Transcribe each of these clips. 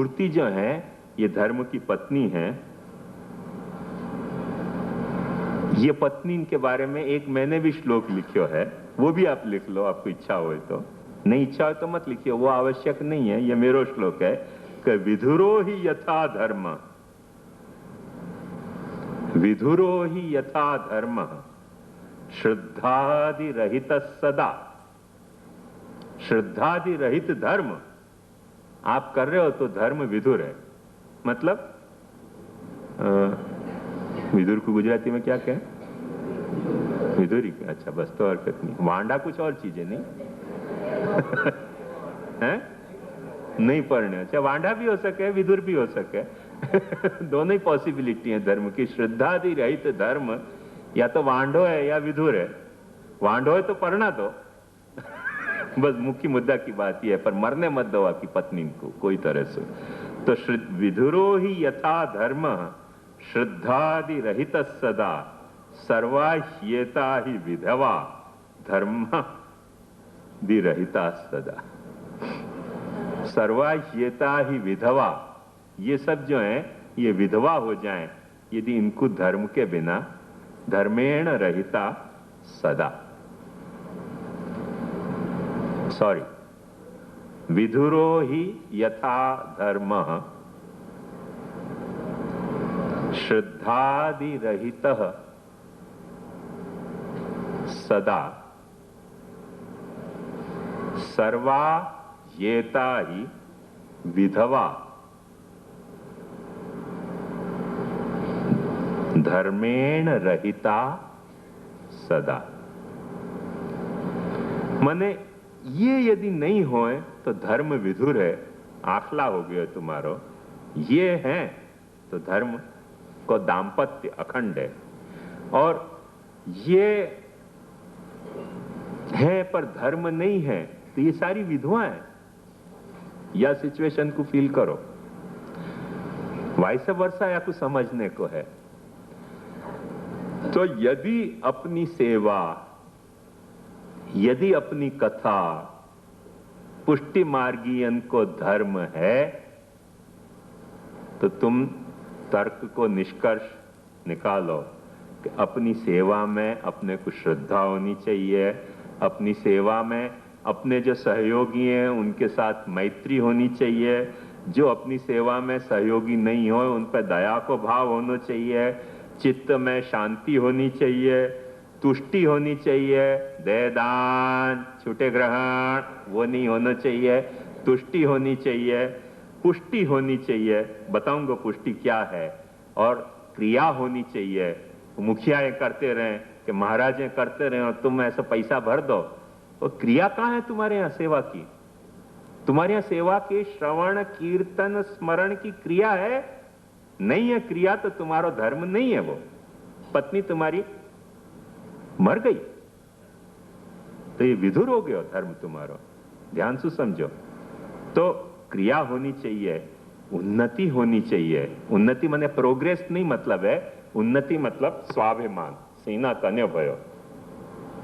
मूर्ति जो है ये धर्म की पत्नी है। ये पत्नी इनके बारे में एक मैंने भी श्लोक लिखो है, वो भी आप लिख लो, आपको इच्छा हो तो। नहीं इच्छा हो तो मत लिखियो, वो आवश्यक नहीं है। ये मेरो श्लोक है कि विधुरो ही यथा धर्म, विधुरो ही यथा धर्म श्रद्धादि रहित सदा। श्रद्धादि रहित धर्म आप कर रहे हो तो धर्म विधुर है। मतलब विधुर को गुजराती में क्या कहें? विधुरी। अच्छा बस, तो हरकत नहीं। वांडा कुछ और चीजें नहीं है? नहीं पढ़ने। अच्छा, वांडा भी हो सके, विधुर भी हो सके दोनों ही पॉसिबिलिटी है धर्म की। श्रद्धादि रहित धर्म या तो वांडो है या विधुर है। वांडो है तो पढ़ना दो बस मुख्य मुद्दा की बात यह है, पर मरने मत दो आपकी पत्नी को कोई तरह से। तो विधुरो ही यथा धर्म श्रद्धादि रहित सदा सर्वाह्येता ही विधवा धर्म दिरहिता सदा। सर्वाह्येता ही विधवा, ये सब जो है ये विधवा हो जाएं यदि इनको धर्म के बिना, धर्मेण रहिता सदा। सॉरी, विधुरो ही यथा धर्म श्रद्धादि रहित सदा सर्वा येता ही विधवा धर्मेण रहिता सदा। मने ये यदि नहीं होए तो धर्म विधुर है, आखला हो गया तुम्हारो। ये है तो धर्म को दाम्पत्य अखंड है, और ये है पर धर्म नहीं है तो ये सारी विधवाएं। या सिचुएशन को फील करो, वाइस वर्सा या कुछ समझने को है। तो यदि अपनी सेवा, यदि अपनी कथा पुष्टि मार्गीयन को धर्म है, तो तुम तर्क को निष्कर्ष निकालो कि अपनी सेवा में अपने को श्रद्धा होनी चाहिए, अपनी सेवा में अपने जो सहयोगी हैं उनके साथ मैत्री होनी चाहिए, जो अपनी सेवा में सहयोगी नहीं हो उन पर दया को भाव होना चाहिए, चित्त में शांति होनी चाहिए, तुष्टि होनी चाहिए। दयदान छूटे ग्रहण वो नहीं होना चाहिए, तुष्टि होनी चाहिए, पुष्टि होनी चाहिए। बताऊंगा पुष्टि क्या है। और क्रिया होनी चाहिए। मुखिया ये करते रहे कि महाराज ये करते रहे और तुम ऐसा पैसा भर दो, और क्रिया कहाँ है तुम्हारे यहाँ सेवा की? तुम्हारे यहाँ सेवा के श्रवण कीर्तन स्मरण की क्रिया है? नहीं है क्रिया तो तुम्हारा धर्म नहीं है। वो पत्नी तुम्हारी मर गई तो ये विधुर हो गया धर्म तुम्हारा। ध्यान से समझो। तो क्रिया होनी चाहिए, उन्नति होनी चाहिए। उन्नति माने प्रोग्रेस नहीं मतलब है, उन्नति मतलब स्वाभिमान। सीना तने भयो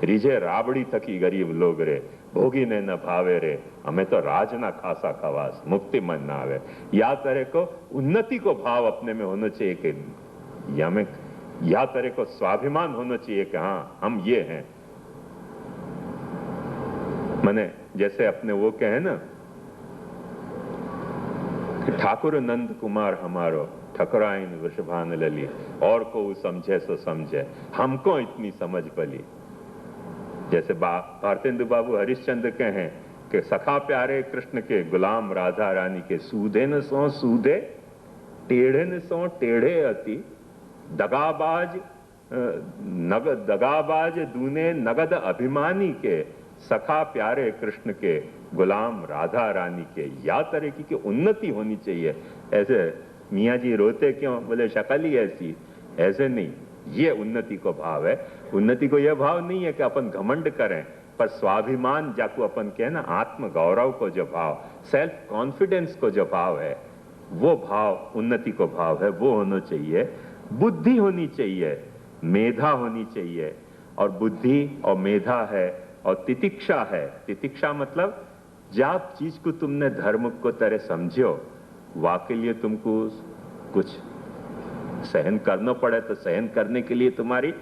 રીજે રાબડી થકી ગરીબ લોગ રે, ભોગીને ન ભાવે રે, અમે તો राजना खासा खवास, मुक्ति मन ना आवे। या तरह को उन्नति को भाव अपने में होना चाहिए कि या तरह को स्वाभिमान होना चाहिए कि हाँ हम ये हैं। मने जैसे अपने वो कहे ना, ठाकुर नंद कुमार हमारो ठकुराइन वृषभान लली, और को समझे सो समझे, हमको इतनी समझ पली। जैसे भारतेंदु बाबू हरिश्चंद्र के हैं कि सखा प्यारे कृष्ण के गुलाम राधा रानी के, सूधे न सो सूधे टेढ़े न सो टेढ़े अति, दगाबाज दूने नगद अभिमानी के, सखा प्यारे कृष्ण के गुलाम राधा रानी के। या तरह की उन्नति होनी चाहिए। ऐसे मियाँ जी रोते क्यों? बोले शक्ल ही ऐसी। ऐसे नहीं, ये उन्नति को भाव है। उन्नति को यह भाव नहीं है कि अपन घमंड करें, पर स्वाभिमान जाको अपन कहे ना, आत्म गौरव को जो भाव, सेल्फ कॉन्फिडेंस को जो भाव है, वो भाव उन्नति को भाव है। वो होना चाहिए। बुद्धि होनी चाहिए, मेधा होनी चाहिए। और बुद्धि और मेधा है और तितिक्षा है। तितिक्षा मतलब जब चीज को तुमने धर्म को तरह समझो, वाह के लिए तुमको कुछ सहन करना पड़े तो सहन करने के लिए तुम्हारी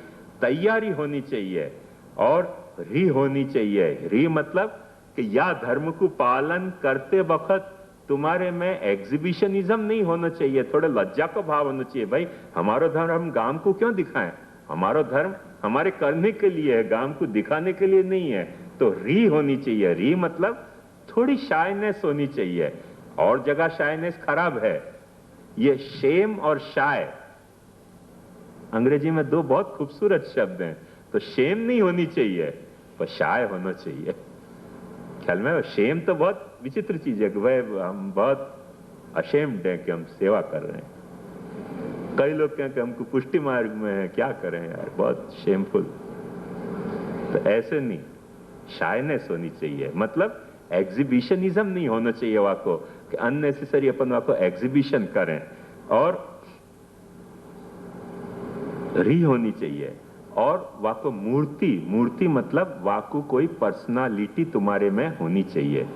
तैयारी होनी चाहिए और री होनी चाहिए। री मतलब कि या धर्म को पालन करते वक्त तुम्हारे में एग्जीबिशनिज्म नहीं होना चाहिए, थोड़े लज्जा का भाव होना चाहिए। भाई हमारा धर्म हम गांव को क्यों दिखाएं, हमारा धर्म हमारे करने के लिए है, गांव को दिखाने के लिए नहीं है। तो री होनी चाहिए। री मतलब थोड़ी शायनेस होनी चाहिए। और जगह शायनेस खराब है। ये शेम और शाय अंग्रेजी में दो बहुत खूबसूरत शब्द हैं। तो शेम नहीं होनी चाहिए पर शाय होना चाहिए। ख्याल में शेम तो बहुत विचित्र चीज है कि भाई हम बहुत अशेम्ड हैं कि हम सेवा कर रहे हैं। कई लोग कहें कि हमको पुष्टि मार्ग में है, क्या करें यार, बहुत शेमफुल। तो ऐसे नहीं, शायनेस होनी चाहिए। मतलब एग्जीबिशनिज्म नहीं होना चाहिए वहां को कि अननेसेसरी अपन वहां को एग्जीबिशन करें। और री होनी चाहिए। और वहां को मूर्ति मतलब वहां को कोई पर्सनालिटी तुम्हारे में होनी चाहिए,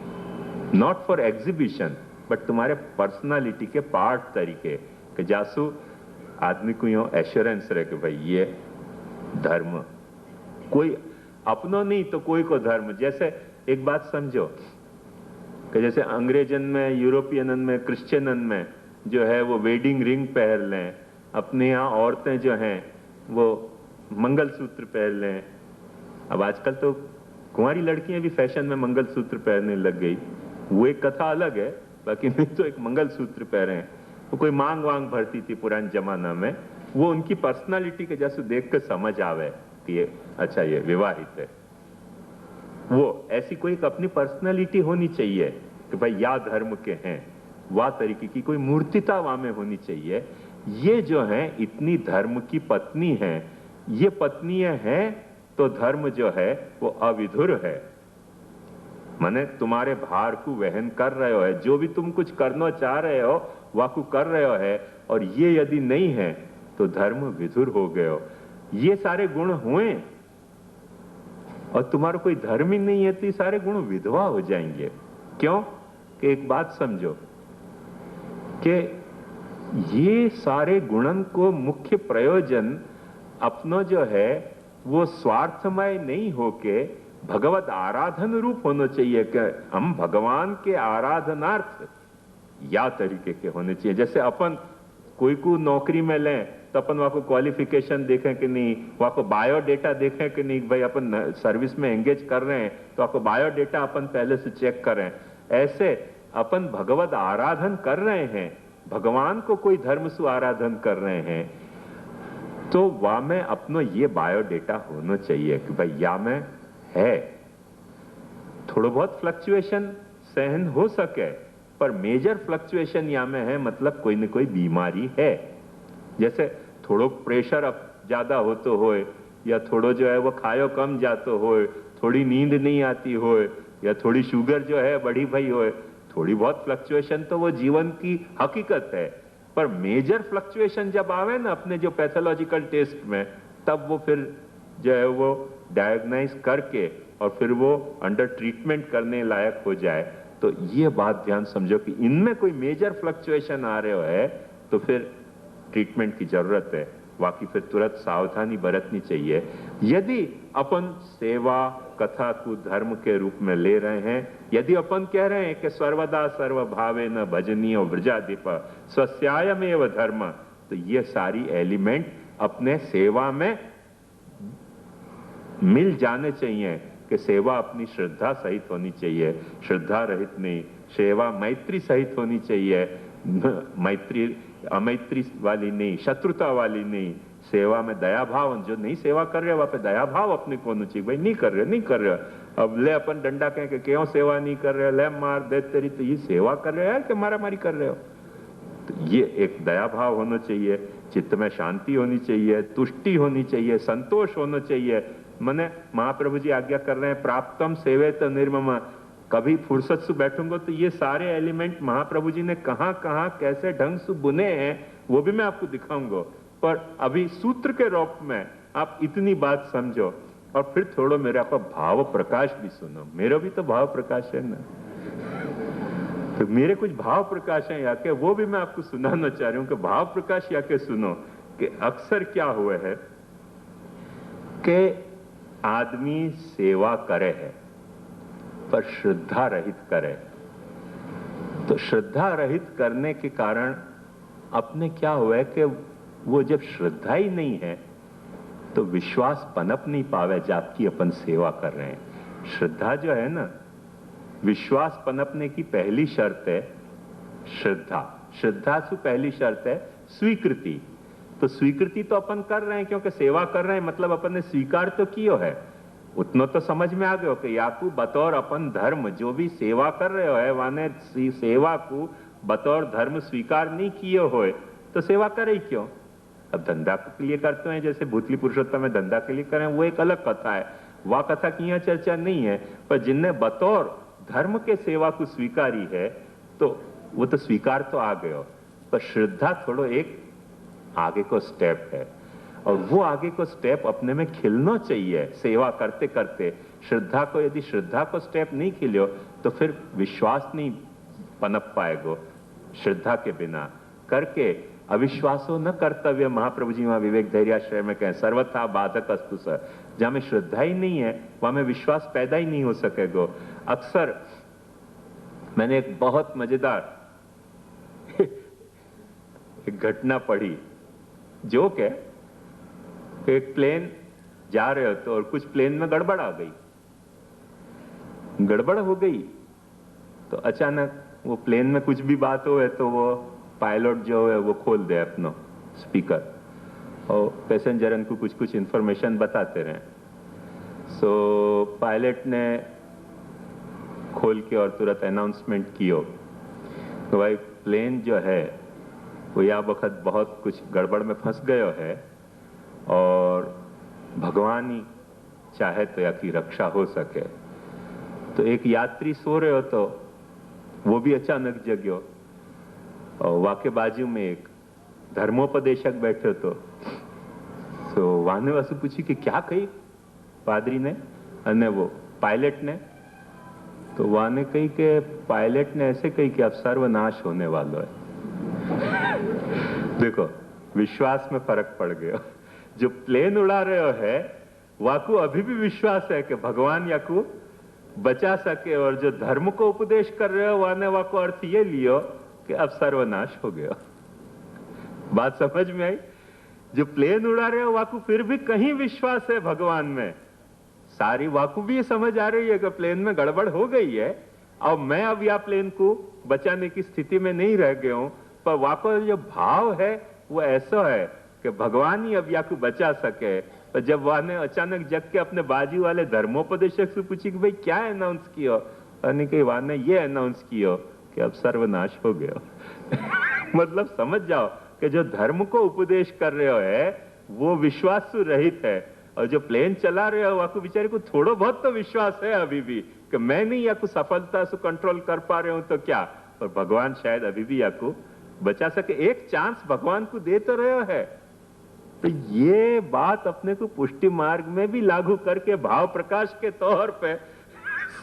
नॉट फॉर एग्जीबिशन बट तुम्हारे पर्सनालिटी के पार्ट तरीके कि जासू आदमी को यो एश्योरेंस रहे कि भाई ये धर्म कोई अपनो नहीं तो कोई को धर्म। जैसे एक बात समझो कि जैसे अंग्रेजन में, यूरोपियन में, क्रिश्चियन में जो है वो वेडिंग रिंग पहन लें, अपने यहाँ औरतें जो हैं वो मंगलसूत्र पहन लें। अब आजकल तो कुंवारी लड़कियां भी फैशन में मंगलसूत्र पहनने लग गई, वो एक कथा अलग है। बाकी नहीं तो एक मंगलसूत्र पहने। वो कोई मांग वांग भरती थी पुराने जमाना में, वो उनकी पर्सनालिटी के जैसे देख कर समझ आवे कि ये अच्छा ये विवाहित है। वो ऐसी कोई एक अपनी पर्सनालिटी होनी चाहिए कि भाई या धर्म के हैं, वाह तरीके की कोई मूर्तिता वहां में होनी चाहिए। ये जो है इतनी धर्म की पत्नी है, ये पत्नियां हैं तो धर्म जो है वो अविधुर है। माने तुम्हारे भार को वहन कर रहे हो है, जो भी तुम कुछ करना चाह रहे हो वह को कर रहे हो है। और ये यदि नहीं है तो धर्म विधुर हो गए हो। ये सारे गुण हुए और तुम्हारा कोई धर्म ही नहीं है तो ये सारे गुण विधवा हो जाएंगे। क्यों? कि एक बात समझो कि ये सारे गुणन को मुख्य प्रयोजन अपना जो है वो स्वार्थमय नहीं होके भगवत आराधन रूप होना चाहिए कि हम भगवान के आराधनार्थ या तरीके के होने चाहिए। जैसे अपन कोई को नौकरी में लें तो अपन वहां को क्वालिफिकेशन देखें कि नहीं, वहां को बायोडेटा देखें कि नहीं, भाई अपन सर्विस में एंगेज कर रहे हैं तो आपको बायोडेटा अपन पहले से चेक करें। ऐसे अपन भगवत आराधन कर रहे हैं, भगवान को कोई धर्म से आराधन कर रहे हैं, तो वहां में अपनो ये बायोडेटा होना चाहिए कि भाई या में है। थोड़ा बहुत फ्लक्चुएशन सहन हो सके पर मेजर फ्लक्चुएशन या में है, मतलब कोई न कोई बीमारी है। जैसे थोड़ो प्रेशर अब ज्यादा हो तो होए, या थोड़ो जो है वो खायो कम जातो होए, थोड़ी नींद नहीं आती होए, या थोड़ी शुगर जो है बढ़ी भई होए, थोड़ी बहुत फ्लक्चुएशन तो वो जीवन की हकीकत है। पर मेजर फ्लक्चुएशन जब आवे ना अपने जो पैथोलॉजिकल टेस्ट में, तब वो फिर जो है वो डायग्नाइज करके और फिर वो अंडर ट्रीटमेंट करने लायक हो जाए। तो ये बात ध्यान समझो कि इनमें कोई मेजर फ्लक्चुएशन आ रहे हो है तो फिर ट्रीटमेंट की जरूरत है। बाकी फिर तुरंत सावधानी बरतनी चाहिए। यदि अपन सेवा कथा को धर्म के रूप में ले रहे हैं, यदि अपन कह रहे हैं कि सर्वदा सर्वभावे न भजनीय व्रजाधिप स्वस्यायमेव धर्म, तो ये सारी एलिमेंट अपने सेवा में मिल जाने चाहिए कि सेवा अपनी श्रद्धा सहित होनी चाहिए, श्रद्धा रहित नहीं। सेवा मैत्री सहित होनी चाहिए, मैत्री अमैत्री वाली नहीं, शत्रुता वाली नहीं। सेवा में दया भाव, जो नहीं सेवा कर रहे वहां पे दया भाव अपने को होना चाहिए। भाई नहीं कर रहे, अब ले अपन डंडा कहें कि क्यों सेवा नहीं कर रहे, ले मार दे तेरी, तो ये सेवा कर रहे हो कि मारा मारी कर रहे हो। तो ये एक दया भाव होना चाहिए, चित्त में शांति होनी चाहिए, तुष्टि होनी चाहिए, संतोष होना चाहिए। मने महाप्रभु जी आज्ञा कर रहे हैं प्राप्तम सेवेत निर्मम। कभी फुर्सत से बैठूंगा तो ये सारे एलिमेंट महाप्रभु जी ने कहां कहां कैसे ढंग से बुने हैं वो भी मैं आपको दिखाऊंगा। पर अभी सूत्र के रूप में आप इतनी बात समझो और फिर थोड़ा मेरा भाव प्रकाश भी सुनो। मेरा भी तो भाव प्रकाश है ना। तो मेरे कुछ भाव प्रकाश हैं यहाँ के, वो भी मैं आपको सुनाना चाह रहा हूं कि भाव प्रकाश यहाँ के सुनो कि अक्सर क्या हुआ है कि आदमी सेवा करे है पर श्रद्धा रहित करे। तो श्रद्धा रहित करने के कारण अपने क्या हुआ है कि वो जब श्रद्धा ही नहीं है तो विश्वास पनप नहीं पावे जबकि अपन सेवा कर रहे हैं। श्रद्धा जो है ना, विश्वास पनपने की पहली शर्त है श्रद्धा। श्रद्धा से पहली शर्त है स्वीकृति। तो स्वीकृति तो अपन कर रहे हैं क्योंकि सेवा कर रहे हैं, मतलब अपन ने स्वीकार तो कियो है। उतना तो समझ में आ गयो कि याकू बतौर अपन धर्म जो भी सेवा कर रहे हो है वाने सेवा को बतौर धर्म स्वीकार नहीं किए होए तो सेवा करे ही क्यों। अब धंधा के लिए करते हैं, जैसे भूतली पुरुषोत्तम में धंधा के लिए करें, वो एक अलग कथा है, वह कथा की यहाँ चर्चा नहीं है। पर जिनने बतौर धर्म के सेवा को स्वीकारी है तो वो तो स्वीकार तो आ गयो, पर श्रद्धा थोड़ो एक आगे को स्टेप है, और वो आगे को स्टेप अपने में खिलना चाहिए सेवा करते करते। श्रद्धा को, यदि श्रद्धा को स्टेप नहीं खिलियो तो फिर विश्वास नहीं पनप पाएगो। श्रद्धा के बिना करके अविश्वासो न कर्तव्य, महाप्रभु जी वहां विवेक धैर्याश्रय में कहें, सर्वथा बाधक अस्तु स। जहां में श्रद्धा ही नहीं है वहां में विश्वास पैदा ही नहीं हो सकेगा। अक्सर मैंने एक बहुत मजेदार एक घटना पढ़ी, जो कि एक प्लेन जा रहे हो तो और कुछ प्लेन में गड़बड़ आ गई, गड़बड़ हो गई तो अचानक वो प्लेन में कुछ भी बात हो है तो वो पायलट जो है वो खोल दे अपना स्पीकर और पैसेंजरन को कुछ कुछ इंफॉर्मेशन बताते रहे। सो पायलट ने खोल के और तुरंत अनाउंसमेंट कियो तो भाई प्लेन जो है वो या वक्त बहुत कुछ गड़बड़ में फंस गयो है और भगवान ही चाहे तो या की रक्षा हो सके। तो एक यात्री सो रहे हो तो वो भी अचानक जग्यो और वाके बाजू में एक धर्मोपदेशक बैठे तो वाने वासु पूछी कि क्या कही पादरी ने अने वो पायलट ने, तो वाने कही कि पायलट ने ऐसे कही कि अब सर्वनाश होने वाला है। देखो विश्वास में फर्क पड़ गया। जो प्लेन उड़ा रहे है वाकू अभी भी विश्वास है कि भगवान याकू बचा सके, और जो धर्म को उपदेश कर रहे हो वाने वाको अर्थ ये लियो कि अब सर्वनाश हो गया। बात समझ में आई? जो प्लेन उड़ा रहे हो वाकू फिर भी कहीं विश्वास है भगवान में। सारी वाकू भी ये समझ आ रही है कि प्लेन में गड़बड़ हो गई है और मैं अब या प्लेन को बचाने की स्थिति में नहीं रह गया हूं, पर वाको जो भाव है वो ऐसा है कि भगवान ही अब या को बचा सके। पर जब वह ने अचानक जग के अपने बाजू वाले धर्मोपदेशक से पूछी कि भाई क्या अनाउंस किया, यानी कि वह ने ये अनाउंस किया कि अब सर्वनाश हो गया। मतलब समझ जाओ कि जो धर्म को उपदेश कर रहे हो है वो विश्वास से रहित है, और जो प्लेन चला रहे हो आपको बेचारे को थोड़ा बहुत तो विश्वास है अभी भी कि मैं नहीं या को सफलता से कंट्रोल कर पा रहे हूं तो क्या, पर भगवान शायद अभी भी या को बचा सके। एक चांस भगवान को दे तो रहे है। तो ये बात अपने को पुष्टि मार्ग में भी लागू करके भाव प्रकाश के तौर पे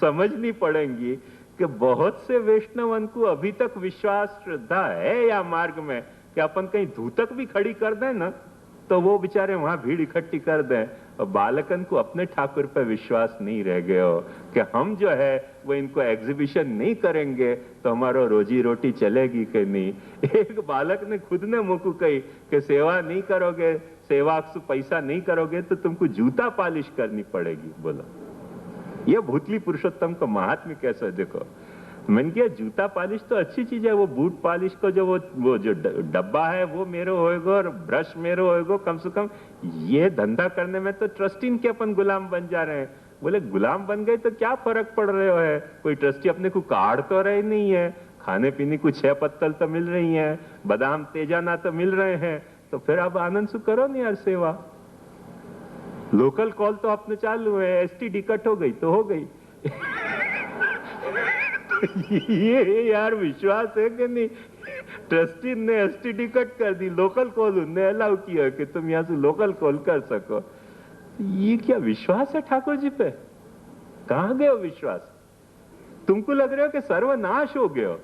समझनी पड़ेगी कि बहुत से वैष्णवन को अभी तक विश्वास श्रद्धा है या मार्ग में कि अपन कहीं धूतक भी खड़ी कर दें ना तो वो बेचारे वहां भीड़ इकट्ठी कर दें, और बालकन को अपने ठाकुर पर विश्वास नहीं रह गए हो कि हम जो है वो इनको एग्जीबिशन नहीं करेंगे तो हमारा रोजी रोटी चलेगी कि नहीं। एक बालक ने खुद ने मुझको कही कि सेवा नहीं करोगे, सेवा से पैसा नहीं करोगे तो तुमको जूता पालिश करनी पड़ेगी। बोलो ये भूतली पुरुषोत्तम का महात्म्य कैसा है। देखो मैंने किया जूता पालिश तो अच्छी चीज है, वो बूट पालिश को जो वो जो डब्बा है वो मेरे होएगा और ब्रश मेरे होएगा, कम से कम ये धंधा करने में तो ट्रस्टी के अपन गुलाम बन जा रहे हैं। बोले गुलाम बन गए तो क्या फर्क पड़ रहे हो है, कोई ट्रस्टी अपने को काट तो रहे नहीं है, खाने पीने को 6 पत्तल तो मिल रही है, बादाम तेजाना तो मिल रहे हैं, तो फिर आप आनंद से करो नहीं यार सेवा। लोकल कॉल तो अपने चालू है, एसटीडी कट हो गई तो हो गई। ये यार विश्वास है कि नहीं? ट्रस्टी ने एसटीडी कट कर दी, लोकल कॉल उन्हें अलाउ किया कि तुम यहां से लोकल कॉल कर सको। ये क्या विश्वास है ठाकुर जी पे? कहां गए विश्वास? तुमको लग रहा हो कि सर्वनाश हो गया,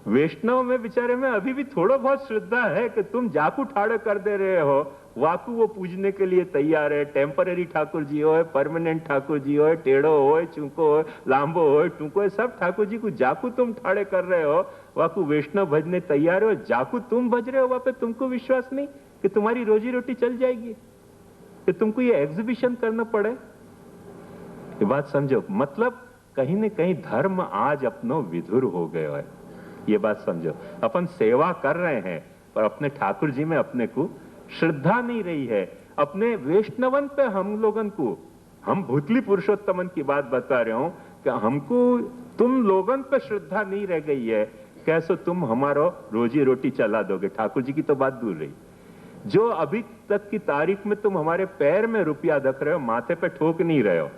वैष्णव में बेचारे में अभी भी थोड़ा बहुत श्रद्धा है कि तुम जाकू ठाड़े कर दे रहे हो, वाकू वो पूजने के लिए तैयार है। टेम्पररी ठाकुर जी हो, परमानेंट ठाकुर जी हो, टेढ़ो हो, चूको हो, लांबो हो, टूको, सब ठाकुर जी को जाकू तुम ठाड़े कर रहे हो, वाकू वैष्णव भजने तैयार हो, जाकू तुम भज रहे हो। वहां पे तुमको विश्वास नहीं कि तुम्हारी रोजी रोटी चल जाएगी, कि तुमको ये एग्जीबिशन करना पड़े। ये बात समझो, मतलब कहीं न कहीं धर्म आज अपनो विधुर हो गया है। ये बात समझो, अपन सेवा कर रहे हैं पर अपने ठाकुर जी में अपने को श्रद्धा नहीं रही है। अपने वैष्णवन पे हम लोगन को, हम भूतली पुरुषोत्तमन की बात बता रहे हूं कि हमको तुम लोगन पे श्रद्धा नहीं रह गई है। कैसे तुम हमारा रोजी रोटी चला दोगे? ठाकुर जी की तो बात दूर रही, जो अभी तक की तारीख में तुम हमारे पैर में रुपया रख रहे हो, माथे पे ठोक नहीं रहे हो,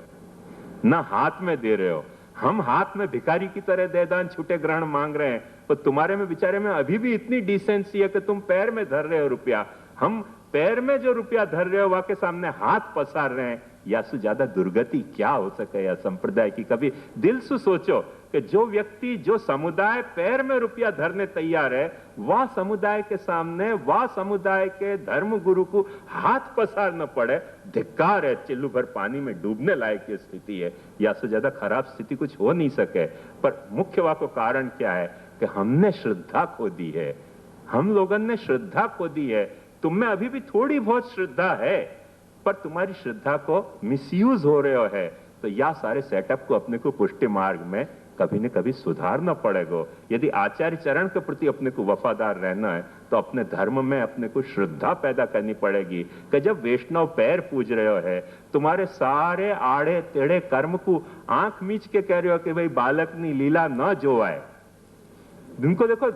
ना हाथ में दे रहे हो। हम हाथ में भिखारी की तरह दे दान छूटे ग्रहण मांग रहे हैं, तो तुम्हारे में बेचारे में अभी भी इतनी डिसेंसी है कि तुम पैर में धर रहे हो रुपया। हम पैर में जो रुपया धर रहे हो वहां के सामने हाथ पसार रहे हैं। या से ज्यादा दुर्गति क्या हो सके या संप्रदाय की? कभी दिल से सोचो कि जो व्यक्ति, जो समुदाय पैर में रुपया धरने तैयार है, वह समुदाय के सामने, वह समुदाय के धर्म गुरु को हाथ पसार न पड़े, धिक्कार है। चिल्लू भर पानी में डूबने लायक की स्थिति है। या से ज्यादा खराब स्थिति कुछ हो नहीं सके। पर मुख्य वाको कारण क्या है कि हमने श्रद्धा खो दी है। हम लोगों ने श्रद्धा खो दी है। तुम में अभी भी थोड़ी बहुत श्रद्धा है, पर तुम्हारी श्रद्धा को मिसयूज हो रहे हो है। तो या सारे सेटअप को अपने को पुष्टि मार्ग में कभी न कभी सुधारना पड़ेगा। यदि आचार्य चरण के प्रति अपने को वफादार रहना है तो अपने धर्म में अपने को श्रद्धा पैदा करनी पड़ेगी कि जब वैष्णव पैर पूज रहे हो है, तुम्हारे सारे आड़े टेढ़े कर्म को आंख मीच के कह रहे हो कि भाई बालक नी लीला न जोवाए। उनको देखो,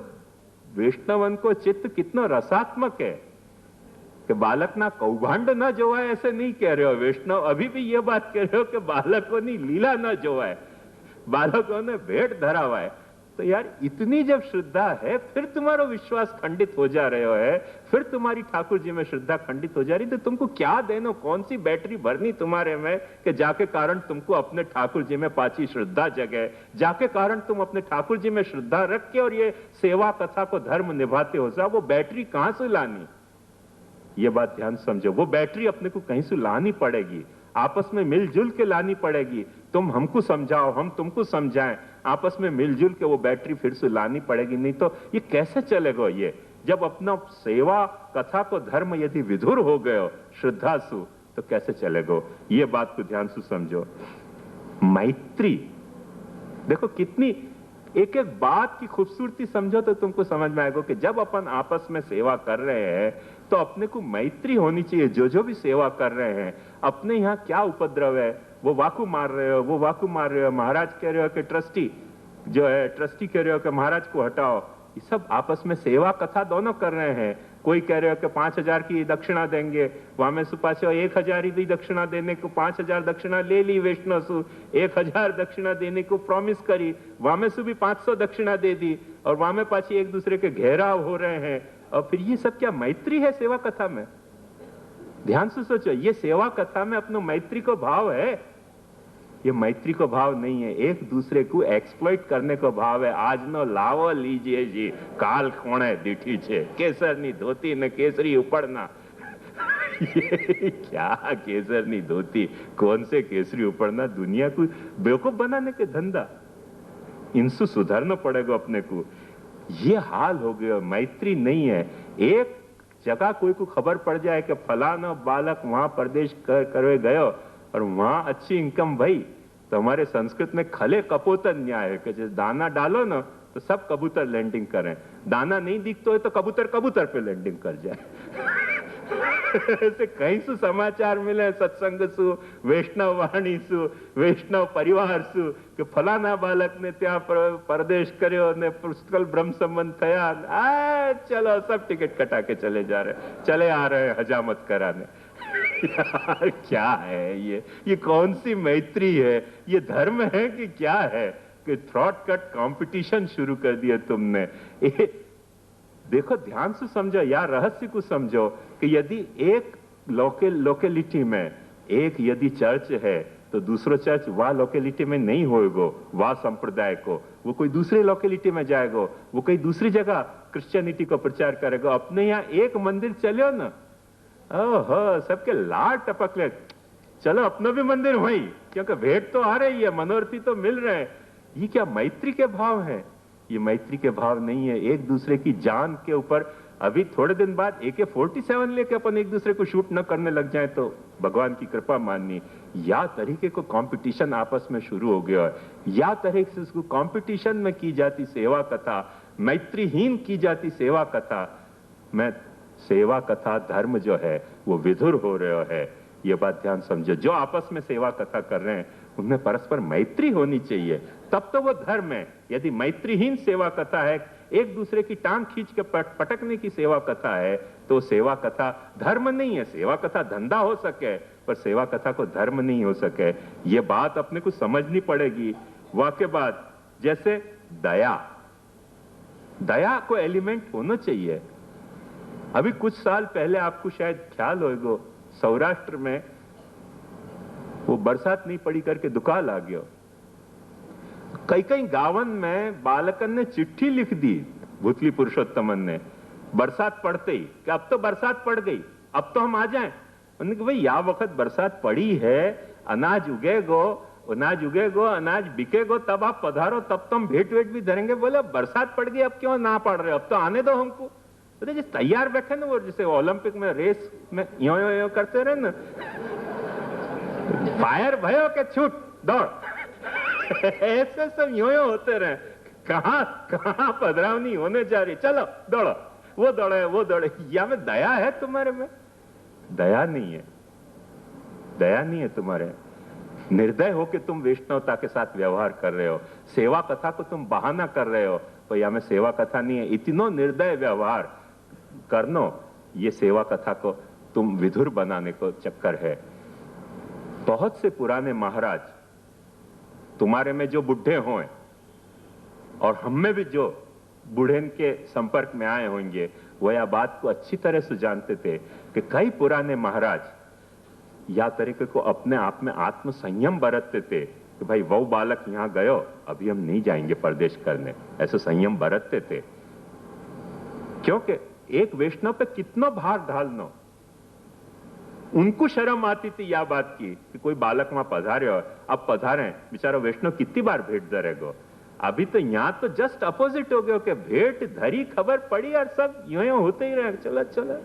वैष्णवन को चित्त कितना रसात्मक है कि बालक ना कौभांड न जोवाए, ऐसे नहीं कह रहे हो। वैष्णव अभी भी ये बात कह रहे हो कि बालकों ने लीला न जोवाए, बालकों ने भेंट धरावा है। तो यार इतनी जब श्रद्धा है, फिर तुम्हारा विश्वास खंडित हो जा रहे हो है, फिर तुम्हारी ठाकुर जी में श्रद्धा खंडित हो जा रही, तो तुमको क्या देना, कौन सी बैटरी भरनी तुम्हारे में कि जाके कारण तुमको अपने ठाकुर जी में पाची श्रद्धा जगे, जाके कारण तुम अपने ठाकुर जी में श्रद्धा रख के और ये सेवा कथा को धर्म निभाते हो। वो बैटरी कहां से लानी? ये बात ध्यान समझो, वो बैटरी अपने को कहीं से लानी पड़ेगी, आपस में मिलजुल के लानी पड़ेगी। तुम हमको समझाओ, हम तुमको समझाएं, आपस में मिलजुल के वो बैटरी फिर से लानी पड़ेगी। नहीं तो ये कैसे चलेगा? ये जब अपना सेवा कथा को धर्म यदि विधुर हो गए श्रद्धा सु, तो कैसे चलेगा? ये बात को ध्यान से समझो। मैत्री देखो कितनी, एक एक बात की खूबसूरती समझो तो तुमको समझ में आएगा कि जब अपन आपस में सेवा कर रहे हैं तो अपने को मैत्री होनी चाहिए। जो भी सेवा कर रहे हैं, अपने यहाँ क्या उपद्रव है, वो वाकू मार रहे हो, वो वाकू मार रहे हो, महाराज कह रहे हो कि ट्रस्टी जो है, ट्रस्टी कह रहे हो कि महाराज को हटाओ, ये सब आपस में सेवा कथा दोनों कर रहे हैं। कोई कह रहे हो कि 5,000 की दक्षिणा देंगे, वहां में सुपाचो 1,000 ही दक्षिणा देने को, 5,000 दक्षिणा ले ली वैष्णव सु, 1,000 दक्षिणा देने को प्रॉमिस करी, वहां में से भी 500 दक्षिणा दे दी, और वहां में पाची एक दूसरे के घेराव हो रहे हैं। और फिर ये सब क्या मैत्री है सेवा कथा में? ध्यान से सोचो, ये सेवा कथा में अपनो मैत्री को भाव है? ये मैत्री को भाव नहीं है, एक दूसरे को एक्सप्लॉइट करने को भाव है। आज नो लावो लीजिए जी, काल खोणे दीठी छे, केसरनी धोती ने केसरी उपड़ना। ये क्या केसरनी धोती, कौन से केसरी उपड़ना? दुनिया को बेवकूफ बनाने के धंधा, इनसे सुधरना पड़ेगा अपने को। ये हाल हो गया, मैत्री नहीं है। एक जगह कोई को खबर पड़ जाए कि फलाना बालक वहां प्रदेश करवे गयो और वहां अच्छी इनकम भई, तो हमारे संस्कृत में खले कपोतर न्याय है कि जैसे दाना डालो ना तो सब कबूतर लैंडिंग करें, दाना नहीं दिखता है तो कबूतर कबूतर पे लैंडिंग कर जाए। ऐसे कई सु समाचार मिले सत्संग सु, वैष्णव वाणी सु, वैष्णव परिवार सु कि फलाना बालक ने त्या परदेश कर्यो ने पुष्कल ब्रह्म संबंध थया, चलो सब टिकट कटा के चले जा रहे, चले आ रहे हजामत कराने। यार क्या है ये कौन सी मैत्री है? ये धर्म है कि क्या है कि थ्रॉट कट कंपटीशन शुरू कर दिया तुमने? देखो ध्यान से समझो यार, रहस्य को समझो कि यदि एक लोकेलिटी में एक यदि चर्च है तो दूसरो चर्च वह लोकेलिटी में नहीं होएगो, वह संप्रदाय को, वो कोई दूसरे लोकेलिटी में जाएगो, वो कोई दूसरी जगह क्रिश्चियनिटी को प्रचार करेगा। अपने यहाँ एक मंदिर चलो ना, ओहो सबके लाड टपक ले, चलो अपना भी मंदिर वही, क्योंकि भेंट तो आ रही है, मनोरथी तो मिल रहे हैं। ये क्या मैत्री के भाव है? ये मैत्री के भाव नहीं है। एक दूसरे की जान के ऊपर अभी थोड़े दिन बाद AK-47 लेके अपन एक दूसरे को शूट न करने लग जाए तो भगवान की कृपा माननी। या तरीके को कंपटीशन आपस में शुरू हो गया है, या तरीके से उसको कंपटीशन में की जाती सेवा कथा, मैत्रीहीन की जाती सेवा कथा। मैं सेवा कथा धर्म जो है वो विधुर हो रहा है, ये बात ध्यान समझो। जो आपस में सेवा कथा कर रहे हैं उनमें परस्पर मैत्री होनी चाहिए, तब तो वो धर्म है। यदि मैत्रीहीन सेवा कथा है, एक दूसरे की टांग खींच के पटकने की सेवा कथा है, तो सेवा कथा धर्म नहीं है। सेवा कथा धंधा हो सके पर सेवा कथा को धर्म नहीं हो सके, ये बात अपने को समझनी पड़ेगी। वाक्य बात जैसे दया, दया को एलिमेंट होना चाहिए। अभी कुछ साल पहले आपको शायद ख्याल होगा, सौराष्ट्र में वो बरसात नहीं पड़ी करके दुकाल आ गया। कई कई गावन में बालकन ने चिट्ठी लिख दी भूतली पुरुषोत्तमन ने बरसात पड़ते ही कि अब तो बरसात पड़ गई, अब तो हम आ जाएं। उन्होंने कहा भाई या वक्त बरसात पड़ी है, अनाज उगेगो, अनाज उगेगो, अनाज बिकेगो, तब आप पधारो, तब तो हम भेंट वेट भी धरेंगे। बोले बरसात पड़ गई, अब क्यों ना पड़ रहे, अब तो आने दो हमको। तो जिस तैयार बैठे ना, वो जैसे ओलंपिक में रेस में यो यो यो करते रहे ना, फायर भयो के छूट दौड़, ऐसे सब यो यो होते रहे। कहां पधरावनी होने जा रही, चलो दौड़ो, वो दौड़े वो दौड़े। या में दया है तुम्हारे में? दया नहीं है, दया नहीं है तुम्हारे। निर्दय हो कि तुम वैष्णवता के साथ व्यवहार कर रहे हो, सेवा कथा को तुम बहाना कर रहे हो, तो या में सेवा कथा नहीं है। इतनो निर्दय व्यवहार करनो, ये सेवा कथा को तुम विधुर बनाने को चक्कर है। बहुत से पुराने महाराज तुम्हारे में जो बुढ़े हों और हम में भी जो बूढ़े के संपर्क में आए होंगे, वो यह बात को अच्छी तरह से जानते थे कि कई पुराने महाराज या तरीके को अपने आप में आत्म संयम बरतते थे कि भाई वो बालक यहां गयो, अभी हम नहीं जाएंगे परदेश करने, ऐसे संयम बरतते थे। क्योंकि एक वैष्णव पे कितना भार डालना, उनको शर्म आती थी यह बात की कि कोई बालक वहां पधारे हो, अब पधारे, बेचारा वैष्णव कितनी बार भेंट धरेगो। अभी तो यहां तो जस्ट अपोजिट हो गया कि भेंट धरी, खबर पड़ी और सब यूं होते ही रहे, चलो चलो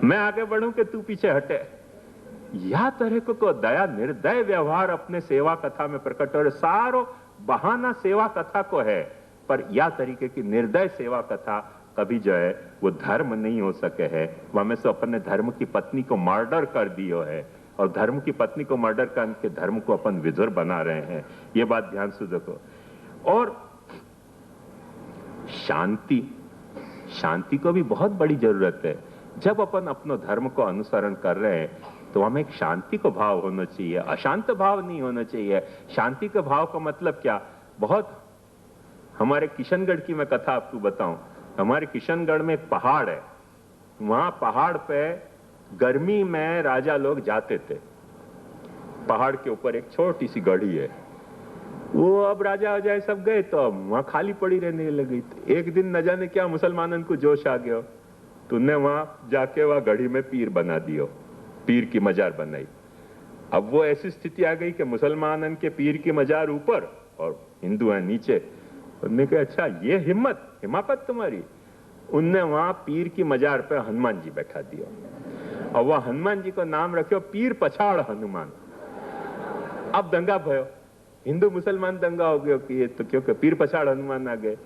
मैं आगे बढ़ूं कि तू पीछे हटे। या तरह को दया निर्दय व्यवहार अपने सेवा कथा में प्रकट हो रहे। सारो बहाना सेवा कथा को है, पर या तरीके की निर्दय सेवा कथा कभी जो है वो धर्म नहीं हो सके है। वह में से अपन ने धर्म की पत्नी को मर्डर कर दियो है, और धर्म की पत्नी को मर्डर करके धर्म को अपन विधुर बना रहे हैं, ये बात ध्यान से देखो। और शांति, शांति को भी बहुत बड़ी जरूरत है। जब अपन अपनो धर्म को अनुसरण कर रहे हैं तो हमें एक शांति को भाव होना चाहिए, अशांत भाव नहीं होना चाहिए। शांति के भाव का मतलब क्या? बहुत हमारे किशनगढ़ की मैं कथा आपको बताऊं। हमारे किशनगढ़ में एक पहाड़ है, वहां पहाड़ पे गर्मी में राजा लोग जाते थे। पहाड़ के ऊपर एक छोटी सी गढ़ी है, वो अब राजा आ जाए सब गए तो अब वहां खाली पड़ी रहने लगी। एक दिन न जाने क्या मुसलमानों को जोश आ गया, तो उन्हें वहां जाके वहां गढ़ी में पीर बना दियो, पीर की मजार बनाई। अब वो ऐसी स्थिति आ गई कि मुसलमानन के पीर की मजार ऊपर और हिंदू है नीचे। उन्होंने कहा अच्छा ये हिमाकत तुम्हारी। उनने वहां पीर की मजार पे हनुमान जी बैठा दिया, और वह हनुमान जी को नाम रखो पीर पछाड़ हनुमान। अब दंगा भयो, हिंदू मुसलमान दंगा हो गया कि ये तो क्योंकि पीर पछाड़ हनुमान आ गए।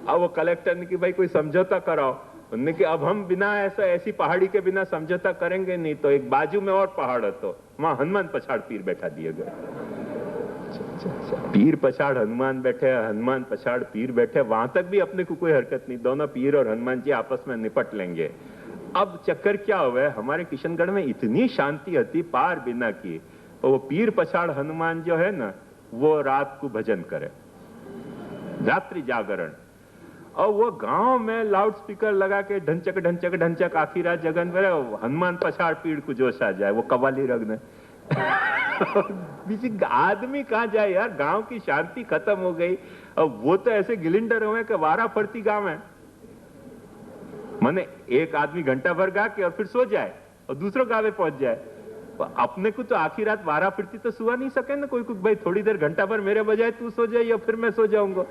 अब वो कलेक्टर ने कि भाई कोई समझौता कराओ। उन्होंने कि अब हम बिना ऐसी पहाड़ी के बिना समझौता करेंगे नहीं, तो एक बाजू में और पहाड़ है, तो वहां हनुमान पछाड़ पीर बैठा दिए गए। पीर पछाड़ हनुमान बैठे, हनुमान पछाड़ पीर बैठे, वहां तक भी अपने को कोई हरकत नहीं, दोनों पीर और हनुमान जी आपस में निपट लेंगे। अब चक्कर क्या हुआ, हमारे किशनगढ़ में इतनी शांति होती पार बिना की, तो वो पीर पछाड़ हनुमान जो है ना, वो रात को भजन करे, रात्रि जागरण, और वो गांव में लाउड स्पीकर लगा के ढंचक ढंचक ढंचक आखिर रात जगन में हनुमान पछाड़ पीड़ को जोश आ जाए, वो कव्वाली रगने किसी आदमी कहाँ जाए यार, गांव की शांति खत्म हो गई। अब वो तो ऐसे गिलिंडर हुए कि वारा फरती गांव है, माने एक आदमी घंटा भर गा के और फिर सो जाए और दूसरों गांव में पहुंच जाए। अपने को तो आखिरी रात वारा फिरती तो सुआ नहीं सके ना, कोई भाई थोड़ी देर घंटा भर मेरे बजाय तू सो जाए या फिर मैं सो जाऊंगा।